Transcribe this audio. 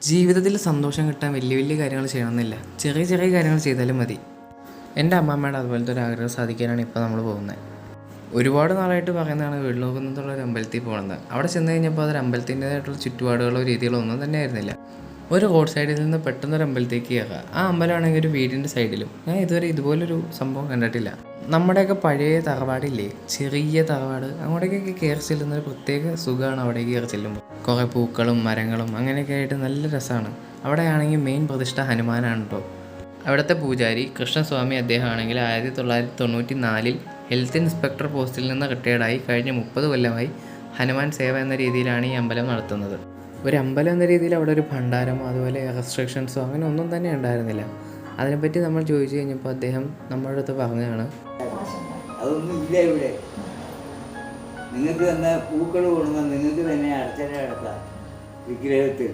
ജീവിതത്തിൽ സന്തോഷം കിട്ടാൻ വലിയ വലിയ കാര്യങ്ങൾ ചെയ്യണമെന്നില്ല. ചെറിയ ചെറിയ കാര്യങ്ങൾ ചെയ്താലും മതി. എൻ്റെ അമ്മമ്മയുടെ അതുപോലത്തെ ഒരു ആഗ്രഹം സാധിക്കാനാണ് ഇപ്പോൾ നമ്മൾ പോകുന്നത്. ഒരുപാട് നാളായിട്ട് പറയുന്നതാണ് വെള്ളൂർകുന്നത്തുള്ള ഒരു അമ്പലത്തിൽ പോകണമെന്ന്. അവിടെ ചെന്ന് കഴിഞ്ഞപ്പോൾ അതൊരു അമ്പലത്തിൻ്റേതായിട്ടുള്ള ചുറ്റുപാടുകളോ രീതികളോ ഒന്നും തന്നെ ആയിരുന്നില്ല. ഒരു റോഡ് സൈഡിൽ നിന്ന് പെട്ടെന്നൊരു അമ്പലത്തേക്ക് കയറുക. ആ അമ്പലമാണെങ്കിൽ ഒരു വീടിൻ്റെ സൈഡിലും. ഞാൻ ഇതുവരെ ഇതുപോലൊരു സംഭവം കണ്ടിട്ടില്ല. നമ്മുടെയൊക്കെ പഴയ തറവാടില്ലേ, ചെറിയ തറവാട്, അങ്ങോട്ടേക്കൊക്കെ കയറി ചെല്ലുന്നൊരു പ്രത്യേക സുഖമാണ് അവിടേക്ക് കയറി ചെല്ലുമ്പോൾ. കുറേ പൂക്കളും മരങ്ങളും അങ്ങനെയൊക്കെ ആയിട്ട് നല്ല രസമാണ്. അവിടെയാണെങ്കിൽ മെയിൻ പ്രതിഷ്ഠ ഹനുമാനാണ് കേട്ടോ. അവിടുത്തെ പൂജാരി കൃഷ്ണസ്വാമി അദ്ദേഹമാണെങ്കിൽ 1994 ഹെൽത്ത് ഇൻസ്പെക്ടർ പോസ്റ്റിൽ നിന്ന് റിട്ടയർഡായി കഴിഞ്ഞ 30 കൊല്ലമായി ഹനുമാൻ സേവ എന്ന രീതിയിലാണ് ഈ അമ്പലം നടത്തുന്നത്. ഒരു അമ്പലം എന്ന രീതിയിൽ അവിടെ ഒരു ഭണ്ഡാരമോ അതുപോലെ റെസ്ട്രിക്ഷൻസോ അങ്ങനെ ഒന്നും തന്നെ ഉണ്ടായിരുന്നില്ല. അതിനെപ്പറ്റി നമ്മൾ ചോദിച്ചു കഴിഞ്ഞപ്പോൾ അദ്ദേഹം നമ്മുടെ അടുത്ത് പറഞ്ഞതാണ്, അതൊന്നും ഇല്ല ഇവിടെ. നിങ്ങൾക്ക് തന്നെ പൂക്കൾ കൊണ്ടുവന്നാൽ നിങ്ങൾക്ക് തന്നെ അർച്ചന നടത്താം വിഗ്രഹത്തിൽ.